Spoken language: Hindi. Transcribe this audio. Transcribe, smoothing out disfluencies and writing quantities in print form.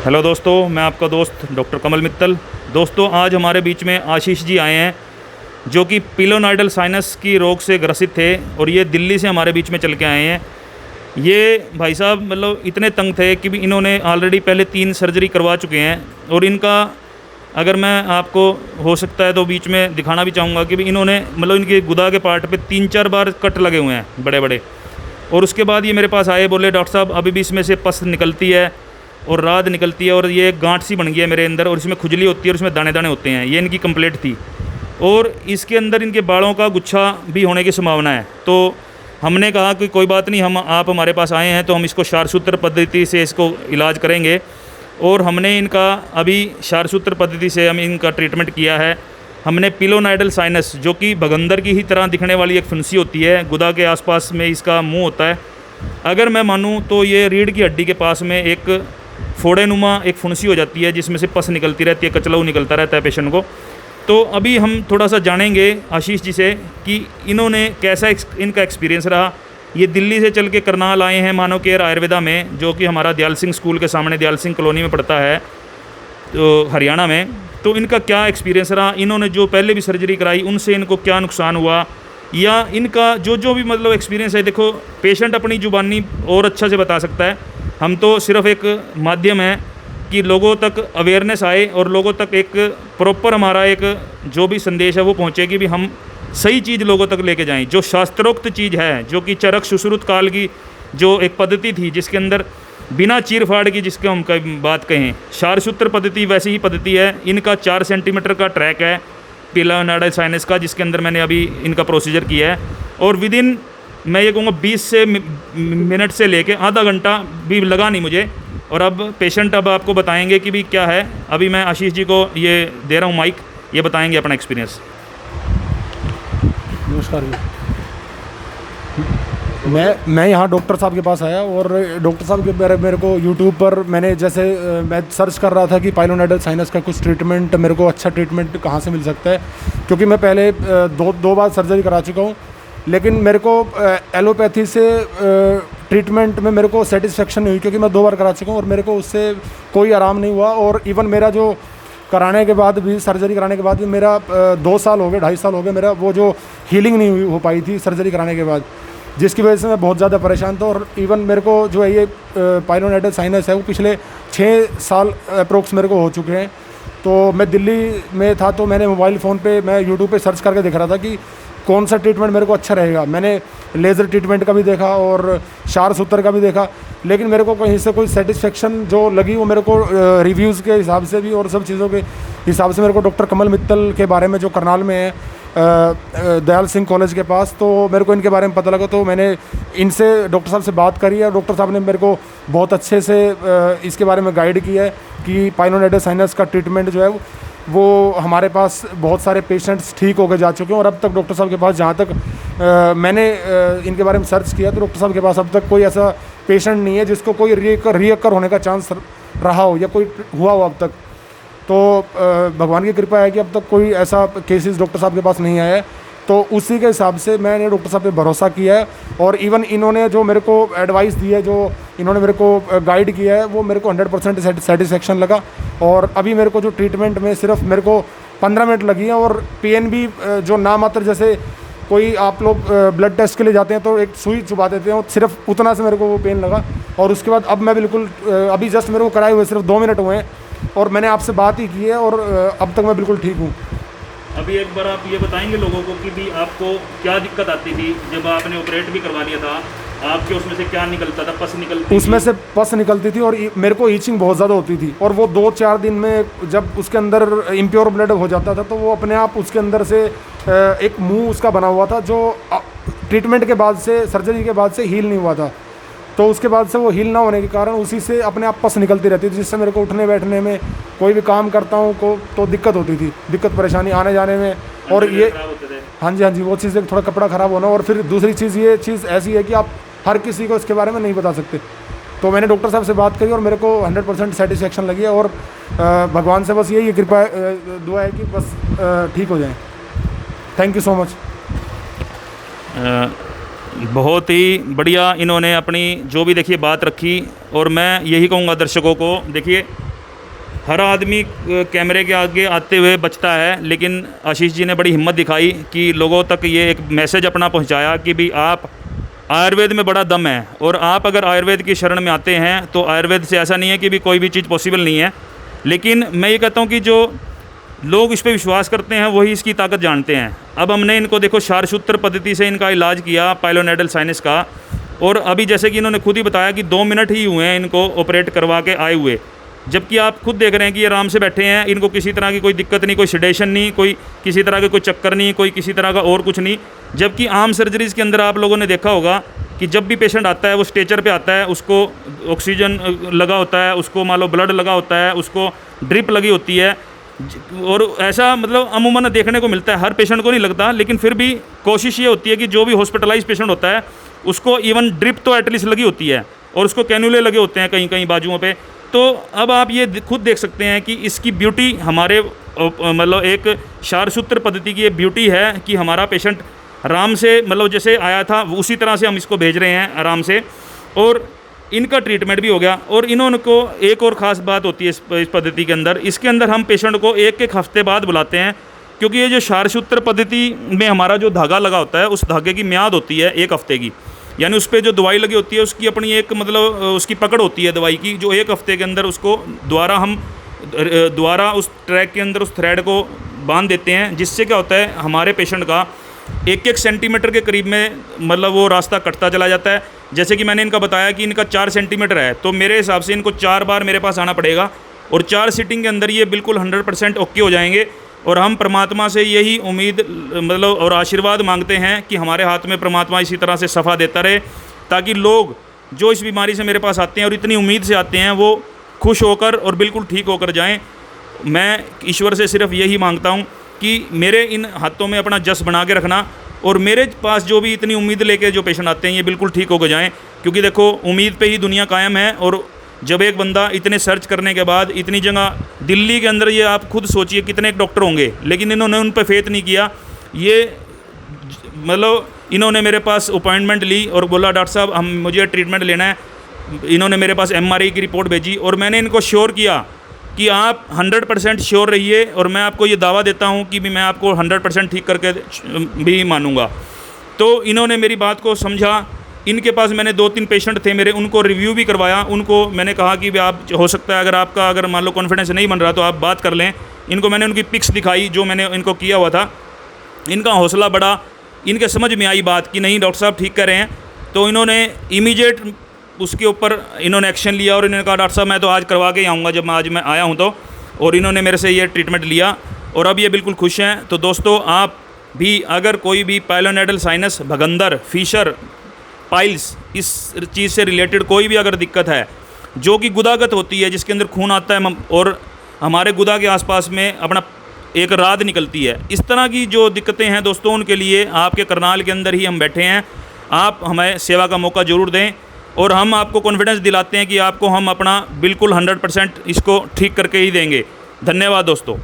हेलो दोस्तों, मैं आपका दोस्त डॉक्टर कमल मित्तल। दोस्तों, आज हमारे बीच में आशीष जी आए हैं जो कि पिलोनाइडल साइनस की रोग से ग्रसित थे और ये दिल्ली से हमारे बीच में चल के आए हैं। ये भाई साहब मतलब इतने तंग थे कि भी इन्होंने ऑलरेडी पहले 3 सर्जरी करवा चुके हैं और इनका अगर मैं आपको हो सकता है तो बीच में दिखाना भी चाहूँगा कि भी इन्होंने मतलब इनके गुदा के पार्ट पे 3-4 बार कट लगे हुए हैं बड़े बड़े। और उसके बाद ये मेरे पास आए, बोले डॉक्टर साहब अभी भी इसमें से पस निकलती है और राद निकलती है और ये गांठ सी बन गई है मेरे अंदर और इसमें खुजली होती है और इसमें दाने दाने होते हैं। ये इनकी कंप्लेंट थी और इसके अंदर इनके बालों का गुच्छा भी होने की संभावना है। तो हमने कहा कि कोई बात नहीं, आप हमारे पास आए हैं तो हम इसको क्षारसूत्र पद्धति से इसको इलाज करेंगे। और हमने इनका अभी क्षारसूत्र पद्धति से हम इनका ट्रीटमेंट किया है। हमने पिलोनाइडल साइनस, जो कि भगंदर की ही तरह दिखने वाली एक फुंसी होती है, गुदा के आसपास में इसका मुंह होता है। अगर मैं मानूँ तो ये रीढ़ की हड्डी के पास में एक फोड़े नुमा एक फुंसी हो जाती है जिसमें से पस निकलती रहती है, कचलाऊ निकलता रहता है पेशेंट को। तो अभी हम थोड़ा सा जानेंगे आशीष जी से कि इन्होंने कैसा इनका एक्सपीरियंस रहा। ये दिल्ली से चल के करनाल आए हैं मानव केयर आयुर्वेदा में, जो कि हमारा दयाल सिंह स्कूल के सामने दयाल सिंह कॉलोनी में पड़ता है तो हरियाणा में। तो इनका क्या एक्सपीरियंस रहा, इन्होंने जो पहले भी सर्जरी कराई उनसे इनको क्या नुकसान हुआ, या इनका जो भी मतलब एक्सपीरियंस है। देखो, पेशेंट अपनी ज़ुबानी और अच्छा से बता सकता है, हम तो सिर्फ एक माध्यम है कि लोगों तक अवेयरनेस आए और लोगों तक एक प्रॉपर हमारा एक जो भी संदेश है वो पहुँचे कि भी हम सही चीज़ लोगों तक लेके जाएं। जो शास्त्रोक्त चीज़ है, जो कि चरक सुश्रुत काल की जो एक पद्धति थी जिसके अंदर बिना चीर फाड़ की जिसके हम बात कहें, क्षारसूत्र पद्धति वैसी ही पद्धति है। इनका 4 सेंटीमीटर का ट्रैक है पिलोनाइडल साइनस का, जिसके अंदर मैंने अभी इनका प्रोसीजर किया है। और विदिन मैं ये कहूँगा 20 से मिनट से लेके आधा घंटा भी लगा नहीं मुझे। और अब पेशेंट अब आपको बताएंगे कि भी क्या है। अभी मैं आशीष जी को ये दे रहा हूँ माइक, ये बताएंगे अपना एक्सपीरियंस। नमस्कार जी। मैं यहाँ डॉक्टर साहब के पास आया और डॉक्टर साहब के मेरे को यूट्यूब पर मैंने जैसे मैं सर्च कर रहा था कि पाइलोनाइडल साइनस का कुछ ट्रीटमेंट, मेरे को अच्छा ट्रीटमेंट कहाँ से मिल सकता है, क्योंकि मैं पहले दो बार सर्जरी करा चुका हूँ। लेकिन मेरे को एलोपैथी से ट्रीटमेंट में मेरे को सेटिस्फेक्शन नहीं हुई, क्योंकि मैं 2 बार करा चुका हूँ और मेरे को उससे कोई आराम नहीं हुआ। और इवन मेरा जो कराने के बाद भी, सर्जरी कराने के बाद भी मेरा 2 साल हो गए, 2.5 साल हो गए, मेरा वो जो हीलिंग नहीं हो पाई थी सर्जरी कराने के बाद, जिसकी वजह से मैं बहुत ज़्यादा परेशान था। और इवन मेरे को जो है ये पाइलोनाइडल साइनस है वो पिछले 6 साल अप्रोक्स मेरे को हो चुके हैं। तो मैं दिल्ली में था तो मैंने मोबाइल फ़ोन पे मैं यूट्यूब पे सर्च करके देख रहा था कि कौन सा ट्रीटमेंट मेरे को अच्छा रहेगा। मैंने लेज़र ट्रीटमेंट का भी देखा और क्षारसूत्र का भी देखा, लेकिन मेरे को कहीं से कोई सेटिस्फेक्शन जो लगी वो मेरे को रिव्यूज़ के हिसाब से भी और सब चीज़ों के हिसाब से मेरे को डॉक्टर कमल मित्तल के बारे में, जो करनाल में है दयाल सिंह कॉलेज के पास, तो मेरे को इनके बारे में पता लगा। तो मैंने इनसे डॉक्टर साहब से बात करी है। डॉक्टर साहब ने मेरे को बहुत अच्छे से इसके बारे में गाइड किया है कि पाइलोनाइडल साइनस का ट्रीटमेंट जो है वो हमारे पास बहुत सारे पेशेंट्स ठीक होकर जा चुके हैं। और अब तक डॉक्टर साहब के पास, जहाँ तक मैंने इनके बारे में सर्च किया, तो डॉक्टर साहब के पास अब तक कोई ऐसा पेशेंट नहीं है जिसको कोई रीअकर होने का चांस रहा हो या कोई हुआ हो अब तक। तो भगवान की कृपा है कि अब तक कोई ऐसा केसेस डॉक्टर साहब के पास नहीं आया है। तो उसी के हिसाब से मैंने डॉक्टर साहब पे भरोसा किया है। और इवन इन्होंने जो मेरे को एडवाइस दी है, जो इन्होंने मेरे को गाइड किया है, वो मेरे को 100% सेटिस्फेक्शन लगा। और अभी मेरे को जो ट्रीटमेंट में सिर्फ मेरे को 15 मिनट लगी है। और पेन भी जो ना मात्र, जैसे कोई आप लोग ब्लड टेस्ट के लिए जाते हैं तो एक सुई चुबा देते हैं, सिर्फ उतना से मेरे को वो पेन लगा। और उसके बाद अब मैं बिल्कुल, अभी जस्ट मेरे को कराए हुए सिर्फ 2 मिनट हुए हैं और मैंने आपसे बात ही की है और अब तक मैं बिल्कुल ठीक हूँ। अभी एक बार आप ये बताएंगे लोगों को कि भी आपको क्या दिक्कत आती थी जब आपने ऑपरेट भी करवा लिया था, आपके उसमें से क्या निकलता था? पस निकलती उसमें से पस निकलती थी और मेरे को ईचिंग बहुत ज़्यादा होती थी। और वो 2-4 दिन में जब उसके अंदर इम्प्योर ब्लड हो जाता था तो वो अपने आप उसके अंदर से एक मुंह उसका बना हुआ था, जो ट्रीटमेंट के बाद से, सर्जरी के बाद से हील नहीं हुआ था। तो उसके बाद से वो हील ना होने के कारण उसी से अपने आप पस निकलती रहती थी, जिससे मेरे को उठने बैठने में, कोई भी काम करता हूँ को तो दिक्कत होती थी, दिक्कत परेशानी आने जाने में। और ये हाँ जी, वो चीज़ थोड़ा कपड़ा ख़राब होना। और फिर दूसरी चीज़, ये चीज़ ऐसी है कि आप हर किसी को इसके बारे में नहीं बता सकते। तो मैंने डॉक्टर साहब से बात करी और मेरे को 100% सेटिस्फेक्शन लगी है। और भगवान से बस यही कृपा दुआ है कि बस ठीक हो जाए। Thank you so much. बहुत ही बढ़िया इन्होंने अपनी जो भी देखिए बात रखी। और मैं यही कहूँगा दर्शकों को, देखिए हर आदमी कैमरे के आगे आते हुए बचता है, लेकिन आशीष जी ने बड़ी हिम्मत दिखाई कि लोगों तक ये एक मैसेज अपना पहुंचाया कि भी आप आयुर्वेद में बड़ा दम है, और आप अगर आयुर्वेद की शरण में आते हैं तो आयुर्वेद से ऐसा नहीं है कि भी कोई भी चीज़ पॉसिबल नहीं है। लेकिन मैं ये कहता हूँ कि जो लोग इस पर विश्वास करते हैं वही इसकी ताकत जानते हैं। अब हमने इनको देखो शारसूत्र पद्धति से इनका इलाज किया पाइलोनेडल साइनस का, और अभी जैसे कि इन्होंने खुद ही बताया कि 2 मिनट ही हुए हैं इनको ऑपरेट करवा के आए हुए, जबकि आप खुद देख रहे हैं कि ये आराम से बैठे हैं, इनको किसी तरह की कोई दिक्कत नहीं, कोई सेडेशन नहीं, कोई किसी तरह के कोई चक्कर नहीं, कोई किसी तरह का और कुछ नहीं। जबकि आम सर्जरीज़ के अंदर आप लोगों ने देखा होगा कि जब भी पेशेंट आता है वो स्ट्रेचर पे आता है, उसको ऑक्सीजन लगा होता है, उसको मान लो ब्लड लगा होता है, उसको ड्रिप लगी होती है, और ऐसा मतलब अमूमन देखने को मिलता है। हर पेशेंट को नहीं लगता, लेकिन फिर भी कोशिश ये होती है कि जो भी हॉस्पिटलाइज पेशेंट होता है उसको इवन ड्रिप तो एटलीस्ट लगी होती है, और उसको कैनुले लगे होते हैं कहीं कहीं बाजुओं पे। तो अब आप ये खुद देख सकते हैं कि इसकी ब्यूटी हमारे मतलब एक शारसूत्र पद्धति की ये ब्यूटी है कि हमारा पेशेंट आराम से मतलब जैसे आया था उसी तरह से हम इसको भेज रहे हैं आराम से, और इनका ट्रीटमेंट भी हो गया। और इन्होंने को एक और ख़ास बात होती है इस पद्धति के अंदर, इसके अंदर हम पेशेंट को एक हफ्ते बाद बुलाते हैं, क्योंकि ये जो शारसूत्र पद्धति में हमारा जो धागा लगा होता है उस धागे की म्याद होती है 1 हफ्ते की, यानी उस पर जो दवाई लगी होती है उसकी अपनी एक मतलब उसकी पकड़ होती है दवाई की, जो 1 हफ्ते के अंदर उसको दोबारा उस ट्रैक के अंदर उस थ्रेड को बांध देते हैं, जिससे क्या होता है हमारे पेशेंट का 1-1 सेंटीमीटर के करीब में मतलब वो रास्ता कटता चला जाता है। जैसे कि मैंने इनका बताया कि इनका 4 सेंटीमीटर है, तो मेरे हिसाब से इनको 4 बार मेरे पास आना पड़ेगा, और 4 सीटिंग के अंदर ये बिल्कुल 100% ओके हो जाएंगे। और हम परमात्मा से यही उम्मीद मतलब और आशीर्वाद मांगते हैं कि हमारे हाथ में परमात्मा इसी तरह से सफ़ा देता रहे, ताकि लोग जो इस बीमारी से मेरे पास आते हैं और इतनी उम्मीद से आते हैं वो खुश होकर और बिल्कुल ठीक होकर जाएं। मैं ईश्वर से सिर्फ यही मांगता हूं कि मेरे इन हाथों में अपना जस बना के रखना, और मेरे पास जो भी इतनी उम्मीद लेके जो पेशेंट आते हैं ये बिल्कुल ठीक होकर जाएँ, क्योंकि देखो उम्मीद पे ही दुनिया कायम है। और जब एक बंदा इतने सर्च करने के बाद इतनी जगह दिल्ली के अंदर, ये आप खुद सोचिए कितने डॉक्टर होंगे, लेकिन इन्होंने उन पर फेथ नहीं किया। ये मतलब इन्होंने मेरे पास अपॉइंटमेंट ली और बोला डॉक्टर साहब मुझे ट्रीटमेंट लेना है। इन्होंने मेरे पास MRI की रिपोर्ट भेजी, और मैंने इनको श्योर किया कि आप 100% श्योर रहिए, और मैं आपको ये दावा देता हूँ कि भी मैं आपको 100% ठीक करके भी मानूंगा। तो इन्होंने मेरी बात को समझा। इनके पास मैंने 2-3 पेशेंट थे मेरे, उनको रिव्यू भी करवाया। उनको मैंने कहा कि आप हो सकता है अगर मान लो कॉन्फिडेंस नहीं बन रहा तो आप बात कर लें। इनको मैंने उनकी पिक्स दिखाई जो मैंने इनको किया हुआ था। इनका हौसला बढ़ा, इनके समझ में आई बात कि नहीं डॉक्टर साहब ठीक कर रहे हैं। तो इन्होंने इमीडिएट उसके ऊपर इन्होंने एक्शन लिया, और इन्होंने कहा डॉक्टर साहब मैं तो आज करवा के आऊँगा जब आज मैं आया हूँ तो। और इन्होंने मेरे से ये ट्रीटमेंट लिया, और अब ये बिल्कुल खुश हैं। तो दोस्तों आप भी अगर कोई भी पाइलोनेडल साइनस, भगंदर, फीशर, पाइल्स, इस चीज़ से रिलेटेड कोई भी अगर दिक्कत है जो कि गुदागत होती है, जिसके अंदर खून आता है और हमारे गुदा के आसपास में अपना एक राद निकलती है, इस तरह की जो दिक्कतें हैं दोस्तों, उनके लिए आपके करनाल के अंदर ही हम बैठे हैं। आप हमें सेवा का मौका ज़रूर दें, और हम आपको कॉन्फिडेंस दिलाते हैं कि आपको हम अपना बिल्कुल 100% इसको ठीक करके ही देंगे। धन्यवाद दोस्तों।